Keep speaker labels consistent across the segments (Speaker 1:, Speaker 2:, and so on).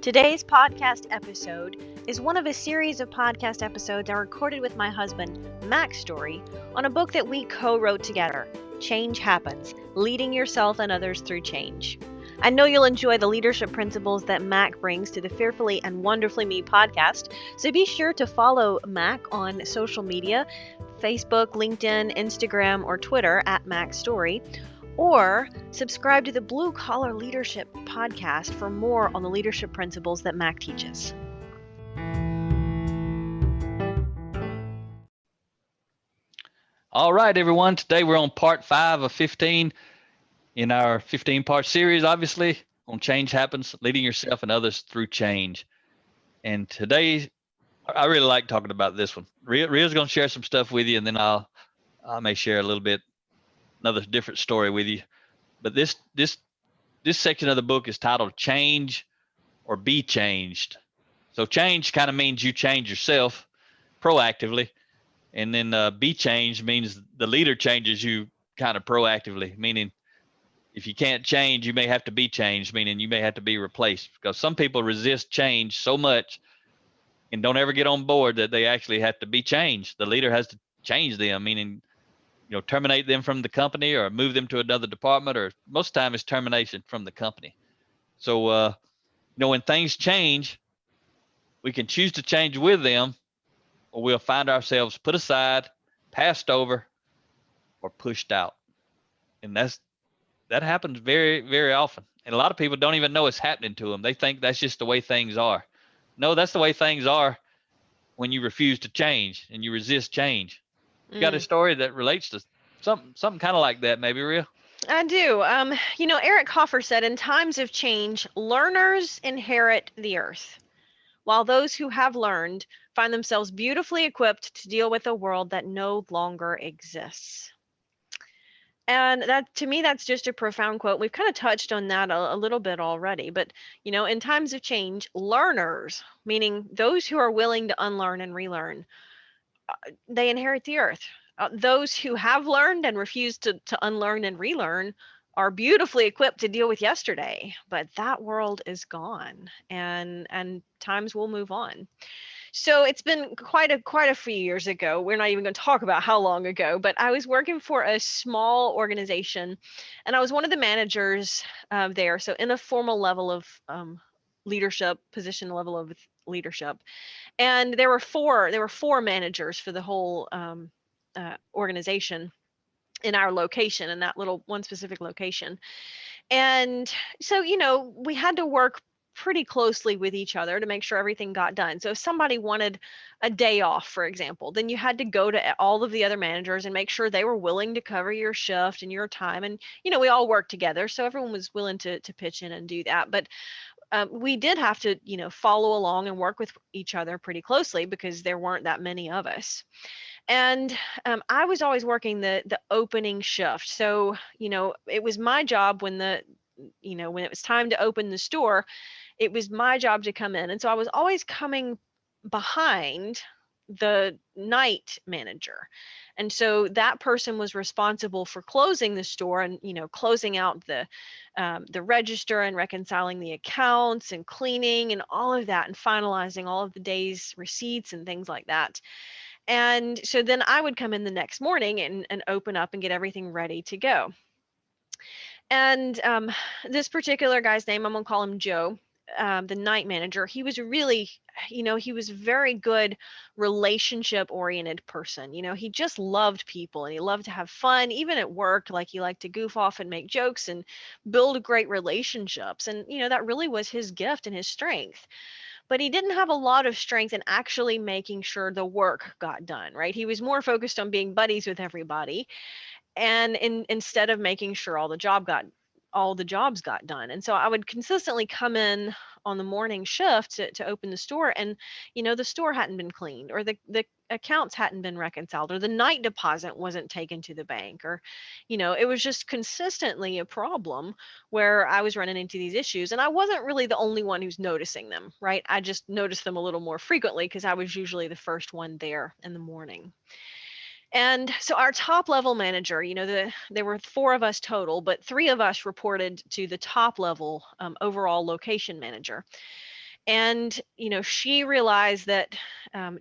Speaker 1: Today's podcast episode is one of a series of podcast episodes I recorded with my husband, Mac Story, on a book that we co-wrote together, Change Happens, Leading Yourself and Others Through Change. I know you'll enjoy the leadership principles that Mac brings to the Fearfully and Wonderfully Me podcast, so be sure to follow Mac on social media, Facebook, LinkedIn, Instagram, or Twitter at Mac Story, or subscribe to the Blue Collar Leadership podcast for more on the leadership principles that Mac teaches.
Speaker 2: All right, everyone. Today we're on part 5 of 15 in our 15-part series, obviously, on Change Happens, Leading Yourself and Others Through Change. And today, I really like talking about this one. Ria's going to share some stuff with you, and then I may share a little bit, another different story with you. But this section of the book is titled Change or Be Changed. So change kind of means you change yourself proactively. And then be changed means the leader changes you kind of proactively, meaning if you can't change, you may have to be changed, meaning you may have to be replaced, because some people resist change so much and don't ever get on board that they actually have to be changed. The leader has to change them, meaning, terminate them from the company or move them to another department, or most of the time it's termination from the company. So, when things change, we can choose to change with them, or we'll find ourselves put aside, passed over, or pushed out. And that happens very, very often. And a lot of people don't even know it's happening to them. They think that's just the way things are. No, that's the way things are when you refuse to change and you resist change. You got a story that relates to something kind of like that, maybe, Ria?
Speaker 1: I do. Eric Hoffer said, in times of change, learners inherit the earth, while those who have learned find themselves beautifully equipped to deal with a world that no longer exists. And that, to me, that's just a profound quote. We've kind of touched on that a little bit already, but in times of change, learners, meaning those who are willing to unlearn and relearn, they inherit the earth. Those who have learned and refuse to unlearn and relearn are beautifully equipped to deal with yesterday, but that world is gone, and times will move on. So it's been quite a few years ago. We're not even going to talk about how long ago, but I was working for a small organization, and I was one of the managers there. So in a formal level of leadership, position level of leadership, and there were four managers for the whole organization in our location, in that little one specific location. And so we had to work pretty closely with each other to make sure everything got done. So if somebody wanted a day off, for example, then you had to go to all of the other managers and make sure they were willing to cover your shift and your time. And we all worked together, so everyone was willing to pitch in and do that. But we did have to follow along and work with each other pretty closely because there weren't that many of us. And I was always working the opening shift. So it was my job when when it was time to open the store, it was my job to come in. And so I was always coming behind the night manager. And so that person was responsible for closing the store and closing out the register and reconciling the accounts and cleaning and all of that and finalizing all of the day's receipts and things like that. And so then I would come in the next morning and open up and get everything ready to go. And this particular guy's name, I'm going to call him Joe, the night manager. He was really, he was a very good relationship-oriented person. He just loved people and he loved to have fun, even at work. Like, he liked to goof off and make jokes and build great relationships. And, that really was his gift and his strength. But he didn't have a lot of strength in actually making sure the work got done, right? He was more focused on being buddies with everybody, and instead of making sure all the jobs got done. And so I would consistently come in on the morning shift to open the store, and the store hadn't been cleaned, or the accounts hadn't been reconciled, or the night deposit wasn't taken to the bank, or it was just consistently a problem where I was running into these issues. And I wasn't really the only one who's noticing them, right? I just noticed them a little more frequently because I was usually the first one there in the morning. And so our top level manager, there were 4 of us total, but 3 of us reported to the top level overall location manager. And, she realized that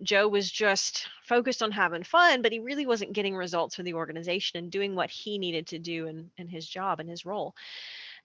Speaker 1: Joe was just focused on having fun, but he really wasn't getting results for the organization and doing what he needed to do in his job and his role.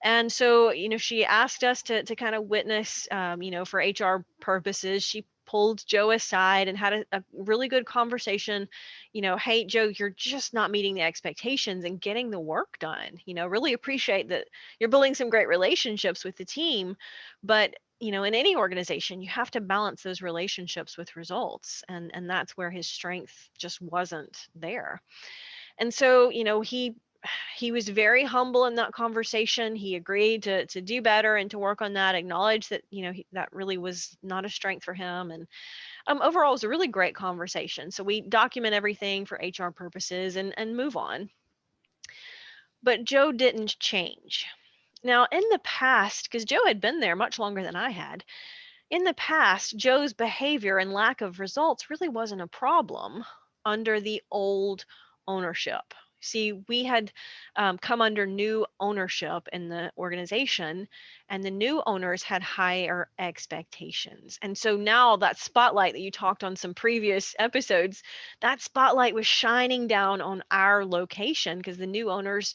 Speaker 1: And so, she asked us to kind of witness, for HR purposes. She pulled Joe aside and had a really good conversation. Hey, Joe, you're just not meeting the expectations and getting the work done. Really appreciate that you're building some great relationships with the team. But, in any organization, you have to balance those relationships with results. And that's where his strength just wasn't there. And so, he was very humble in that conversation. He agreed to do better and to work on that, acknowledge that, that really was not a strength for him. And overall, it was a really great conversation. So we document everything for HR purposes and move on. But Joe didn't change. Now, in the past, because Joe had been there much longer than I had, in the past, Joe's behavior and lack of results really wasn't a problem under the old ownership. See, we had come under new ownership in the organization, and the new owners had higher expectations. And so now that spotlight that you talked on some previous episodes, that spotlight was shining down on our location because the new owners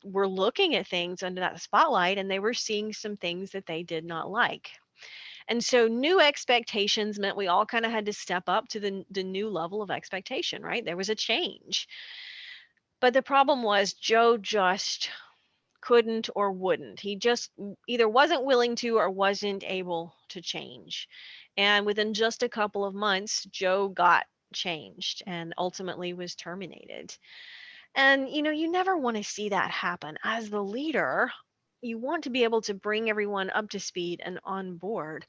Speaker 1: were looking at things under that spotlight and they were seeing some things that they did not like. And so new expectations meant we all kind of had to step up to the new level of expectation, right? There was a change. But the problem was Joe just couldn't or wouldn't. He just either wasn't willing to or wasn't able to change. And within just a couple of months, Joe got changed and ultimately was terminated. And you never want to see that happen. As the leader, you want to be able to bring everyone up to speed and on board.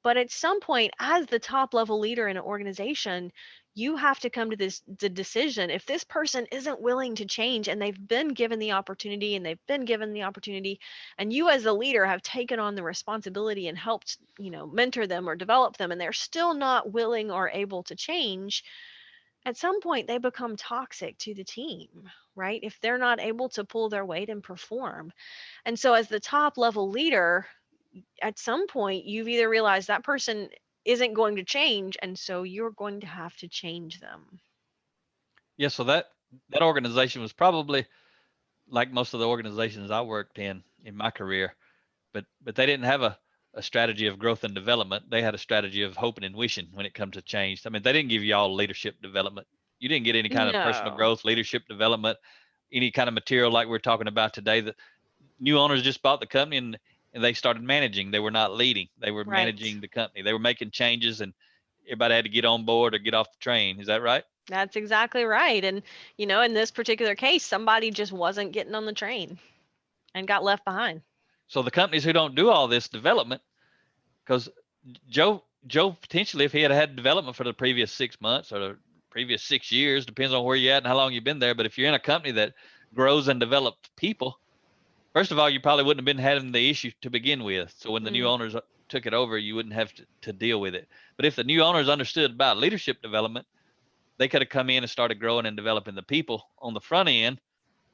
Speaker 1: But at some point, as the top level leader in an organization, you have to come to the decision. If this person isn't willing to change and they've been given the opportunity and you as the leader have taken on the responsibility and helped, mentor them or develop them, and they're still not willing or able to change, at some point they become toxic to the team, right? If they're not able to pull their weight and perform. And so as the top level leader, at some point you've either realized that person isn't going to change, and so you're going to have to change them.
Speaker 2: Yeah, so that organization was probably like most of the organizations I worked in my career, but they didn't have a strategy of growth and development. They had a strategy of hoping and wishing when it comes to change. I mean, they didn't give you all leadership development. You didn't get any kind of personal
Speaker 1: No.
Speaker 2: growth, leadership development, any kind of material like we're talking about today. The new owners just bought the company and they started managing. They were not leading. They were
Speaker 1: Right.
Speaker 2: managing the company. They were making changes and everybody had to get on board or get off the train. Is that right?
Speaker 1: That's exactly right. And in this particular case, somebody just wasn't getting on the train and got left behind.
Speaker 2: So the companies who don't do all this development, because Joe potentially, if he had had development for the previous 6 months or the previous 6 years, depends on where you're at and how long you've been there. But if you're in a company that grows and develops people, first of all, you probably wouldn't have been having the issue to begin with. So when the new
Speaker 1: Mm,
Speaker 2: owners took it over, you wouldn't have to deal with it. But if the new owners understood about leadership development, they could have come in and started growing and developing the people on the front end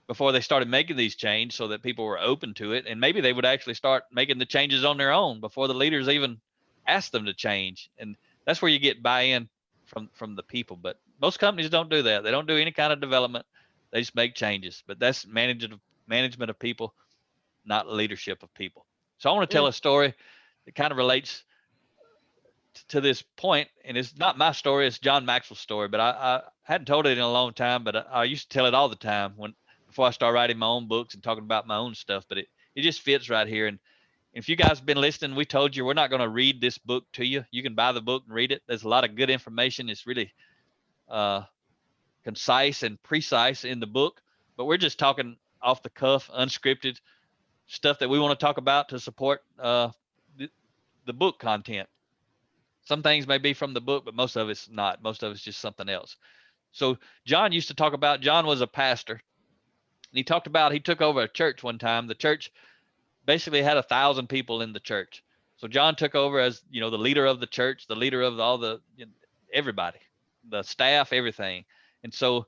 Speaker 2: before they started making these changes so that people were open to it. And maybe they would actually start making the changes on their own before the leaders even asked them to change. And that's where you get buy-in from the people. But most companies don't do that. They don't do any kind of development. They just make changes. But that's management of people, not leadership of people. So I want to tell
Speaker 1: mm,
Speaker 2: a story that kind of relates to this point, and it's not my story; it's John Maxwell's story. But I hadn't told it in a long time, but I used to tell it all the time when before I started writing my own books and talking about my own stuff. But it just fits right here. And if you guys have been listening, we told you we're not going to read this book to you. You can buy the book and read it. There's a lot of good information. It's really uh, concise and precise in the book, but we're just talking off the cuff, unscripted stuff that we want to talk about to support the, the book content. Some things may be from the book, but most of it's not. Most of it's just something else. So John used to talk about, John was a pastor, and he talked about he took over a church one time. The church basically had 1,000 people in the church. So John took over as the leader of the church, the leader of all the everybody, the staff, everything. And so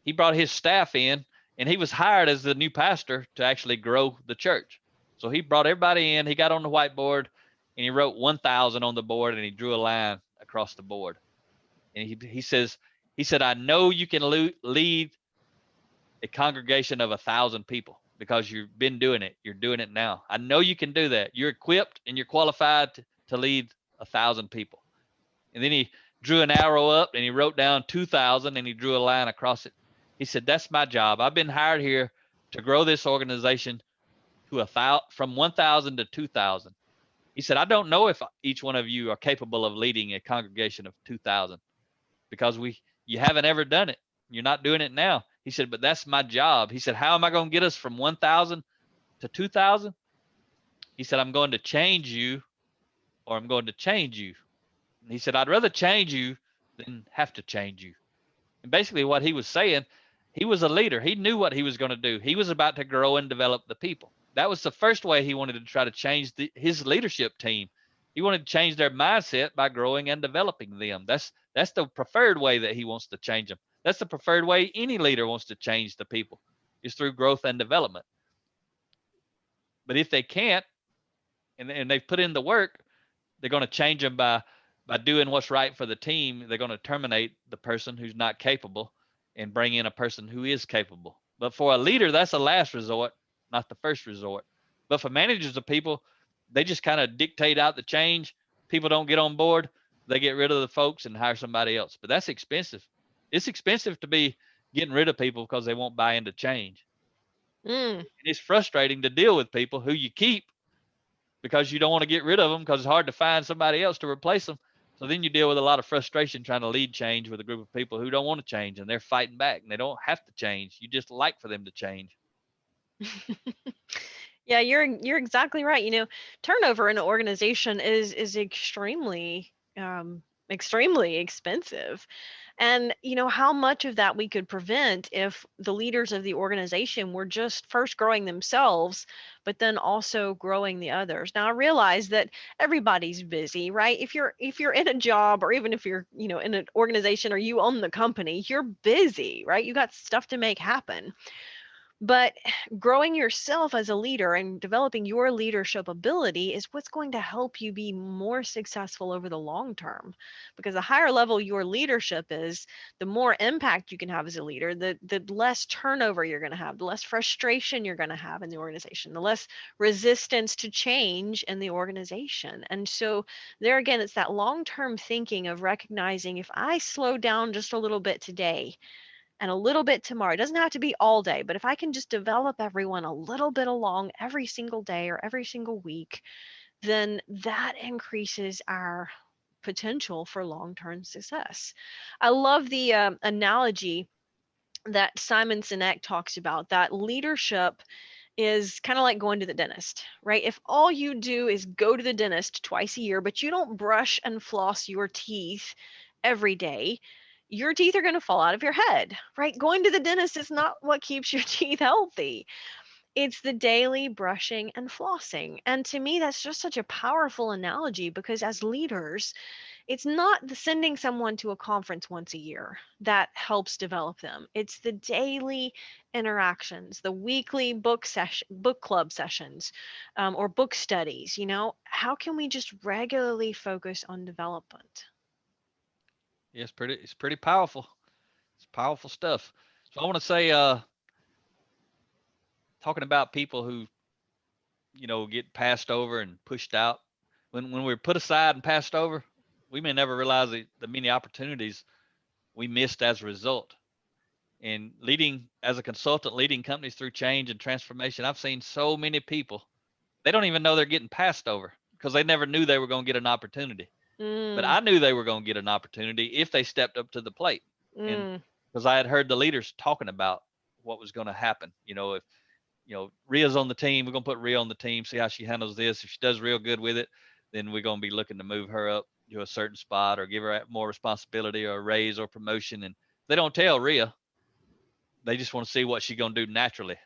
Speaker 2: he brought his staff in, and he was hired as the new pastor to actually grow the church. So he brought everybody in. He got on the whiteboard and he wrote 1,000 on the board, and he drew a line across the board. And he said, I know you can lead a congregation of 1,000 people because you've been doing it. You're doing it now. I know you can do that. You're equipped and you're qualified to lead 1,000 people. And then he drew an arrow up and he wrote down 2,000 and he drew a line across it. He said, that's my job. I've been hired here to grow this organization to from 1,000 to 2,000. He said, I don't know if each one of you are capable of leading a congregation of 2,000 because you haven't ever done it. You're not doing it now. He said, but that's my job. He said, how am I going to get us from 1,000 to 2,000? He said, I'm going to change you, or I'm going to change you. And he said, I'd rather change you than have to change you. And basically what he was saying, he was a leader. He knew what he was going to do. He was about to grow and develop the people. That was the first way he wanted to try to change his leadership team. He wanted to change their mindset by growing and developing them. That's the preferred way that he wants to change them. That's the preferred way any leader wants to change the people, is through growth and development. But if they can't, and they've put in the work, they're going to change them by doing what's right for the team. They're going to terminate the person who's not capable and bring in a person who is capable. But for a leader, that's a last resort, not the first resort. But for managers of people, they just kind of dictate out the change. People don't get on board. They get rid of the folks and hire somebody else. But that's expensive. It's expensive to be getting rid of people because they won't buy into change.
Speaker 1: Mm.
Speaker 2: And it's frustrating to deal with people who you keep because you don't want to get rid of them because it's hard to find somebody else to replace them. So then you deal with a lot of frustration trying to lead change with a group of people who don't want to change, and they're fighting back, and they don't have to change. You just like for them to change.
Speaker 1: Yeah, you're exactly right. Turnover in an organization is extremely expensive. And how much of that we could prevent if the leaders of the organization were just first growing themselves, but then also growing the others. Now I realize that everybody's busy, right? If you're in a job, or even if you're, in an organization or you own the company, you're busy, right? You got stuff to make happen. But growing yourself as a leader and developing your leadership ability is what's going to help you be more successful over the long term. Because the higher level your leadership is, the more impact you can have as a leader, the less turnover you're going to have, the less frustration you're going to have in the organization, the less resistance to change in the organization. And so there again, it's that long-term thinking of recognizing, if I slow down just a little bit today and a little bit tomorrow. It doesn't have to be all day, but if I can just develop everyone a little bit along every single day or every single week, then that increases our potential for long-term success. I love the analogy that Simon Sinek talks about, that leadership is kind of like going to the dentist, right? If all you do is go to the dentist twice a year, but you don't brush and floss your teeth every day, your teeth are going to fall out of your head, right? Going to the dentist is not what keeps your teeth healthy. It's the daily brushing and flossing. And to me, that's just such a powerful analogy, because as leaders, it's not the sending someone to a conference once a year that helps develop them. It's the daily interactions, the weekly book club sessions, or book studies. How can we just regularly focus on development?
Speaker 2: Yeah, it's pretty powerful. It's powerful stuff. So I want to say, talking about people who, get passed over and pushed out. When we're put aside and passed over, we may never realize the many opportunities we missed as a result. And leading as a consultant, leading companies through change and transformation, I've seen so many people, they don't even know they're getting passed over because they never knew they were going to get an opportunity. But
Speaker 1: Mm,
Speaker 2: I knew they were going to get an opportunity if they stepped up to the plate. And
Speaker 1: mm,
Speaker 2: because I had heard the leaders talking about what was going to happen. If Ria's on the team, we're going to put Ria on the team, see how she handles this. If she does real good with it, then we're going to be looking to move her up to a certain spot or give her more responsibility or a raise or promotion. And they don't tell Ria. They just want to see what she's going to do naturally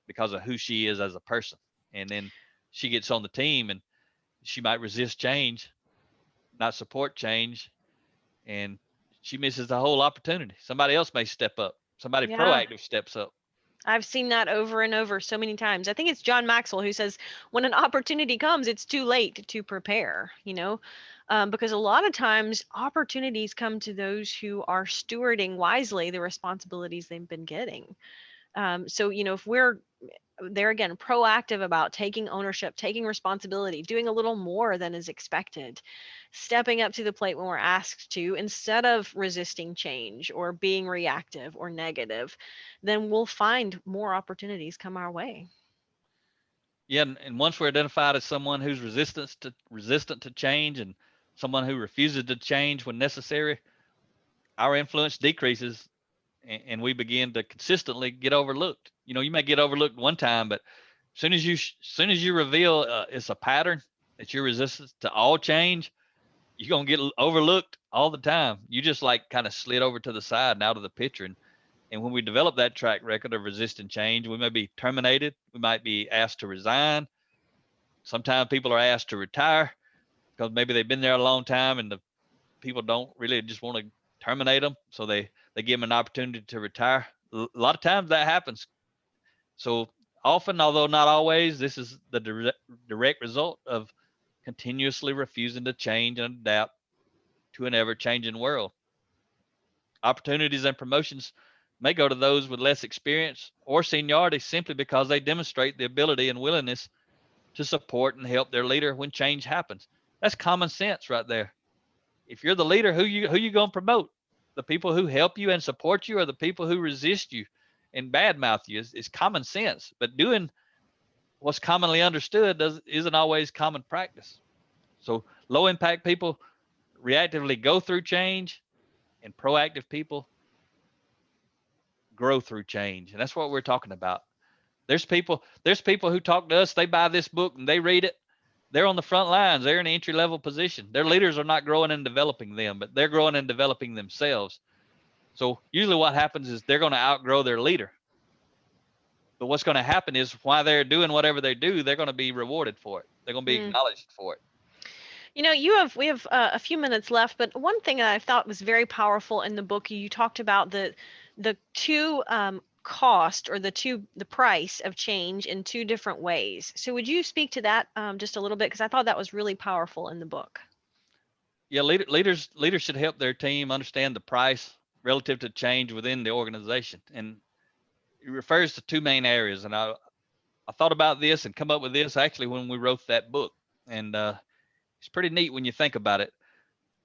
Speaker 2: because of who she is as a person. And then she gets on the team and she might resist change, not support change, and she misses the whole opportunity. Somebody else may step up. Somebody
Speaker 1: yeah.
Speaker 2: proactive steps up.
Speaker 1: I've seen that over and over so many times. I think it's John Maxwell who says, when an opportunity comes, it's too late to prepare, because a lot of times opportunities come to those who are stewarding wisely the responsibilities they've been getting. So, if we're there again, proactive about taking ownership, taking responsibility, doing a little more than is expected, stepping up to the plate when we're asked to, instead of resisting change or being reactive or negative, then we'll find more opportunities come our way.
Speaker 2: Yeah, and once we're identified as someone who's resistant to change and someone who refuses to change when necessary, our influence decreases and we begin to consistently get overlooked. You may get overlooked one time, but as soon as you reveal it's a pattern that you're resistant to all change, you're gonna get overlooked all the time. You just like kind of slid over to the side and out of the picture. And when we develop that track record of resisting change, we may be terminated. We might be asked to resign. Sometimes people are asked to retire because maybe they've been there a long time and the people don't really just want to terminate them. So they give them an opportunity to retire. A lot of times that happens. So often, although not always, this is the direct result of continuously refusing to change and adapt to an ever changing world. Opportunities and promotions may go to those with less experience or seniority simply because they demonstrate the ability and willingness to support and help their leader when change happens. That's common sense right there. If you're the leader, who you going to promote? The people who help you and support you, or the people who resist you and badmouth you? Is common sense. But doing what's commonly understood isn't always common practice. So low impact people reactively go through change, and proactive people grow through change. And that's what we're talking about. There's people who talk to us, they buy this book and they read it. They're on the front lines. They're in an entry level position. Their leaders are not growing and developing them, but they're growing and developing themselves. So usually what happens is they're going to outgrow their leader. But what's going to happen is while they're doing whatever they do, they're going to be rewarded for it. They're going to be
Speaker 1: Mm.
Speaker 2: acknowledged for it.
Speaker 1: We have a few minutes left, but one thing that I thought was very powerful in the book, you talked about the two cost, or the price of change in two different ways. So would you speak to that just a little bit? Because I thought that was really powerful in the book.
Speaker 2: Yeah, leaders should help their team understand the price relative to change within the organization. And it refers to two main areas. And I thought about this and come up with this actually when we wrote that book. And it's pretty neat when you think about it.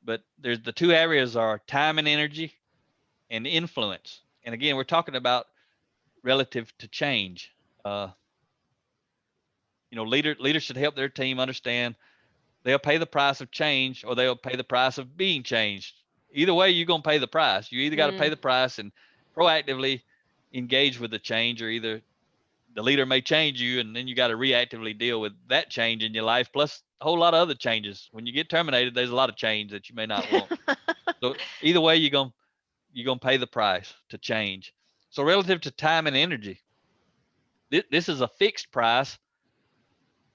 Speaker 2: But there's the two areas are time and energy and influence. And again, we're talking about relative to change. Uh, leaders should help their team understand they'll pay the price of change or they'll pay the price of being changed. Either way, you're going to pay the price. You either got to pay
Speaker 1: Mm.
Speaker 2: the price and proactively engage with the change, or either the leader may change you and then you got to reactively deal with that change in your life, plus a whole lot of other changes. When you get terminated, there's a lot of change that you may not want. So either way, you're gonna pay the price to change. So relative to time and energy, this is a fixed price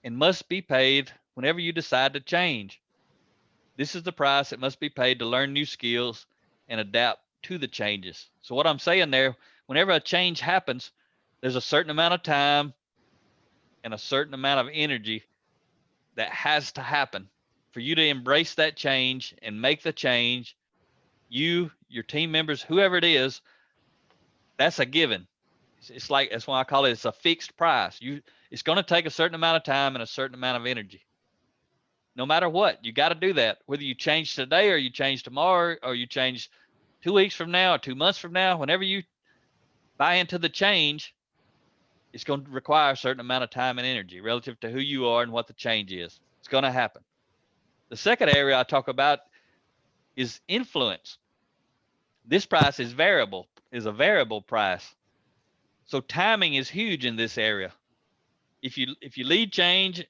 Speaker 2: and must be paid whenever you decide to change. This is the price that must be paid to learn new skills and adapt to the changes. So what I'm saying there, whenever a change happens, there's a certain amount of time and a certain amount of energy that has to happen for you to embrace that change and make the change. You, your team members, whoever it is, that's a given. It's like, that's why I call it's a fixed price. It's going to take a certain amount of time and a certain amount of energy. No matter what, you got to do that. Whether you change today or you change tomorrow or you change 2 weeks from now or 2 months from now, whenever you buy into the change, it's going to require a certain amount of time and energy relative to who you are and what the change is. It's going to happen. The second area I talk about is influence. This price is a variable price. So timing is huge in this area. If you lead change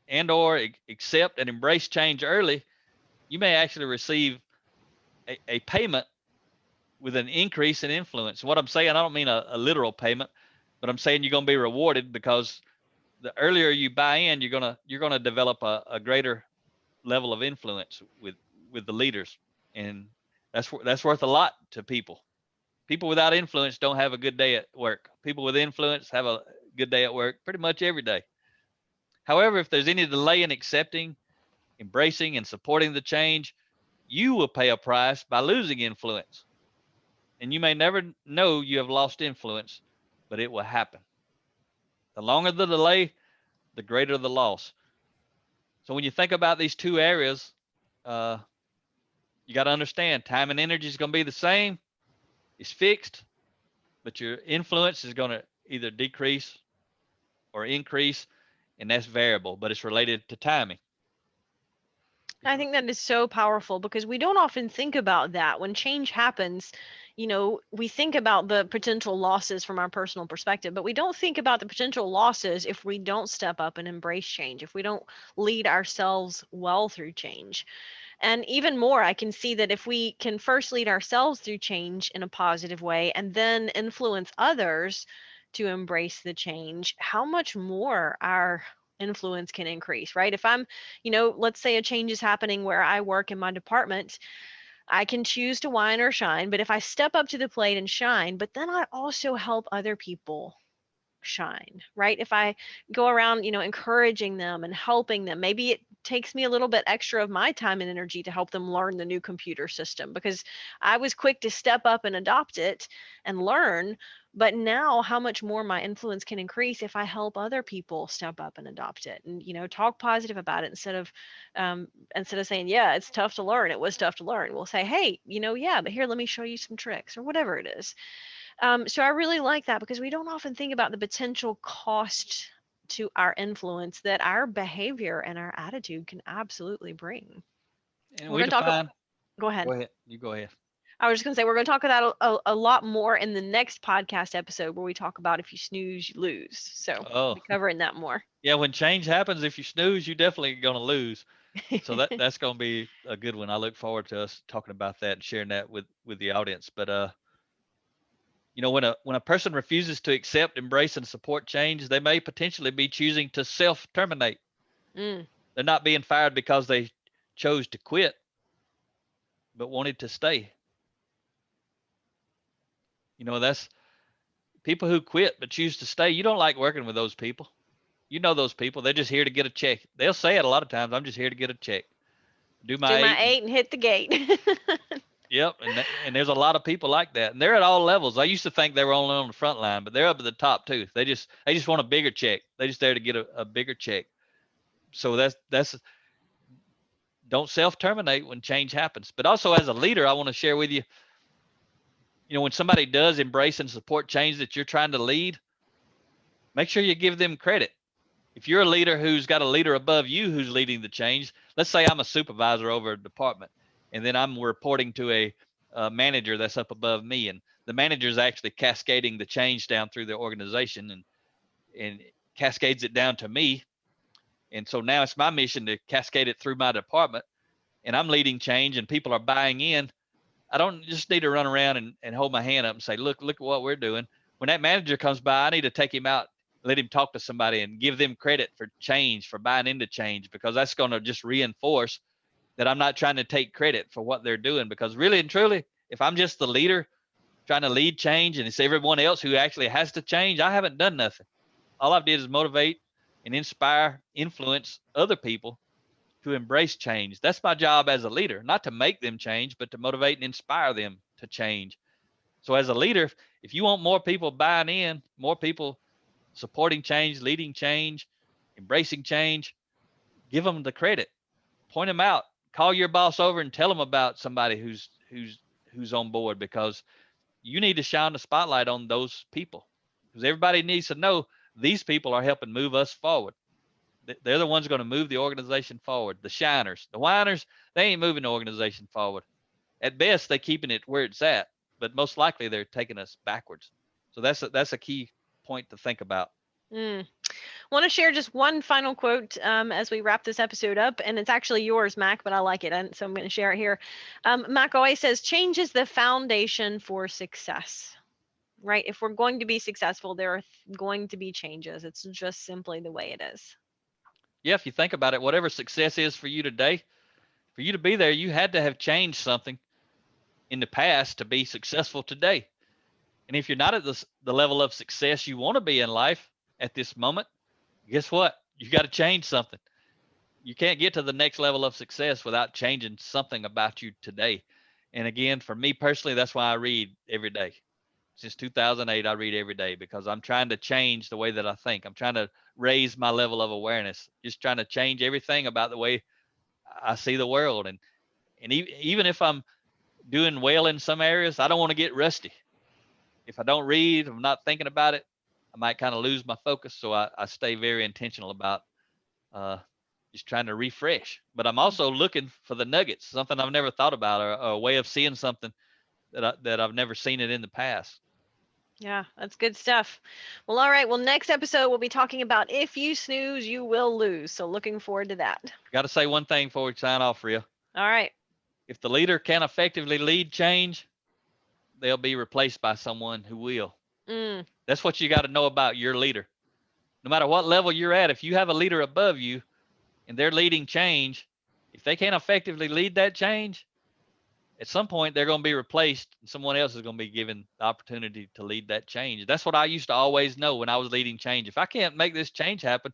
Speaker 2: and or accept and embrace change early, you may actually receive a payment with an increase in influence. What I'm saying, I don't mean a literal payment, but I'm saying you're going to be rewarded because the earlier you buy in, you're gonna develop a greater level of influence with the leaders, and that's worth a lot to people. People without influence don't have a good day at work. People with influence have a good day at work pretty much every day. However, if there's any delay in accepting, embracing, and supporting the change, you will pay a price by losing influence. And you may never know you have lost influence, but it will happen. The longer the delay, the greater the loss. So when you think about these two areas, uh, you got to understand time and energy is going to be the same. It's fixed, but your influence is going to either decrease or increase, and that's variable, but it's related to timing.
Speaker 1: I think that is so powerful because we don't often think about that. When change happens, we think about the potential losses from our personal perspective, but we don't think about the potential losses if we don't step up and embrace change, if we don't lead ourselves well through change. And even more, I can see that if we can first lead ourselves through change in a positive way and then influence others to embrace the change, how much more our influence can increase, right? If I'm, let's say a change is happening where I work in my department, I can choose to whine or shine, but if I step up to the plate and shine, but then I also help other people shine, right? If I go around, encouraging them and helping them, maybe it takes me a little bit extra of my time and energy to help them learn the new computer system because I was quick to step up and adopt it and learn. But now how much more my influence can increase if I help other people step up and adopt it and, talk positive about it instead of saying, yeah, it's tough to learn. It was tough to learn. We'll say, hey, yeah, but here, let me show you some tricks or whatever it is. So I really like that because we don't often think about the potential cost to our influence that our behavior and our attitude can absolutely bring.
Speaker 2: And
Speaker 1: We're
Speaker 2: we
Speaker 1: going to talk.
Speaker 2: define,
Speaker 1: Go ahead.
Speaker 2: go ahead, you go ahead.
Speaker 1: I was just going to say we're going to talk about that a lot more in the next podcast episode where we talk about if you snooze, you lose. So we'll
Speaker 2: Oh,
Speaker 1: be covering that more.
Speaker 2: yeah, when change happens, if you snooze, you're definitely going to lose. So that's going to be a good one. I look forward to us talking about that and sharing that with the audience. But when a person refuses to accept, embrace, and support change, they may potentially be choosing to self-terminate.
Speaker 1: Mm.
Speaker 2: They're not being fired because they chose to quit, but wanted to stay. That's people who quit but choose to stay. You don't like working with those people. You know those people. They're just here to get a check. They'll say it a lot of times. I'm just here to get a check. Do
Speaker 1: Do
Speaker 2: my
Speaker 1: my
Speaker 2: 8. And,
Speaker 1: 8 and hit the gate.
Speaker 2: yep. And there's a lot of people like that. And they're at all levels. I used to think they were only on the front line, but they're up at the top too. They just want a bigger check. They're just there to get a bigger check. So that's don't self-terminate when change happens. But also as a leader, I want to share with you, when somebody does embrace and support change that you're trying to lead, make sure you give them credit. If you're a leader who's got a leader above you who's leading the change, let's say I'm a supervisor over a department, and then I'm reporting to a manager that's up above me, and the manager is actually cascading the change down through the organization and cascades it down to me. And so now it's my mission to cascade it through my department, and I'm leading change, and people are buying in. I don't just need to run around and hold my hand up and say, look at what we're doing. When that manager comes by, I need to take him out, let him talk to somebody and give them credit for change, for buying into change, because that's going to just reinforce that I'm not trying to take credit for what they're doing. Because really and truly, if I'm just the leader trying to lead change and it's everyone else who actually has to change, I haven't done nothing. All I've did is motivate and inspire, influence other people to embrace change. That's my job as a leader, not to make them change, but to motivate and inspire them to change. So as a leader, if you want more people buying in, more people supporting change, leading change, embracing change, give them the credit, point them out, call your boss over and tell them about somebody who's on board, because you need to shine the spotlight on those people, because everybody needs to know these people are helping move us forward. They're the ones going to move the organization forward. The shiners, the whiners, they ain't moving the organization forward. At best, they're keeping it where it's at, but most likely they're taking us backwards. So that's a key point to think about.
Speaker 1: Mm. Want to share just one final quote as we wrap this episode up, and it's actually yours, Mac, but I like it, and so I'm going to share it here. Mac always says, change is the foundation for success, right? If we're going to be successful, there are going to be changes. It's just simply the way it is.
Speaker 2: Yeah, if you think about it, whatever success is for you today, for you to be there, you had to have changed something in the past to be successful today. And if you're not at the level of success you want to be in life at this moment, guess what? You got to change something. You can't get to the next level of success without changing something about you today. And again, for me personally, that's why I read every day. Since 2008, I read every day because I'm trying to change the way that I think. I'm trying to raise my level of awareness, just trying to change everything about the way I see the world. And even if I'm doing well in some areas, I don't want to get rusty. If I don't read, I'm not thinking about it, I might kind of lose my focus. So I stay very intentional about just trying to refresh. But I'm also looking for the nuggets, something I've never thought about, or a way of seeing something that I've never seen it in the past.
Speaker 1: Yeah, that's good stuff. Well, all right. Well, next episode, we'll be talking about if you snooze, you will lose. So looking forward to that.
Speaker 2: Got to say one thing before we sign off, Rhea.
Speaker 1: All right.
Speaker 2: If the leader can effectively lead change, they'll be replaced by someone who will. That's what you got to know about your leader. No matter what level you're at, if you have a leader above you and they're leading change, if they can't effectively lead that change, at some point they're going to be replaced and someone else is going to be given the opportunity to lead that change. That's what I used to always know when I was leading change. If I can't make this change happen,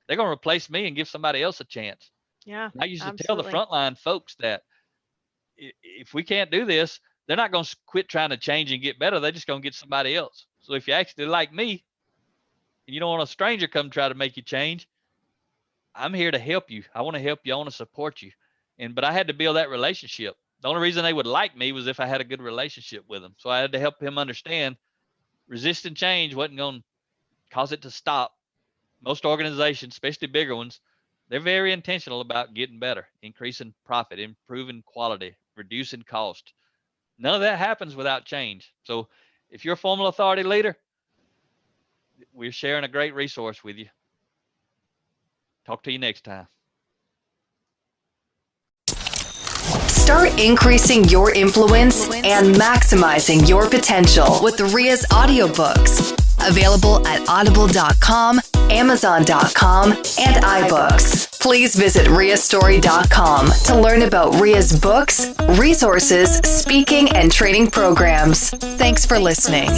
Speaker 2: they're going to replace me and give somebody else a chance.
Speaker 1: Yeah.
Speaker 2: And I used to tell the frontline folks that if we can't do this, they're not going to quit trying to change and get better. They're just going to get somebody else. So if you actually like me and you don't want a stranger come try to make you change, I'm here to help you. I want to help you. I want to support you. But I had to build that relationship. The only reason they would like me was if I had a good relationship with them. So I had to help him understand resisting change wasn't going to cause it to stop. Most organizations, especially bigger ones, they're very intentional about getting better, increasing profit, improving quality, reducing cost. None of that happens without change. So if you're a formal authority leader, we're sharing a great resource with you. Talk to you next time.
Speaker 3: Start increasing your influence and maximizing your potential with Rhea's audiobooks. Available at audible.com, amazon.com, and iBooks. Please visit rheastory.com to learn about Rhea's books, resources, speaking, and training programs. Thanks for listening.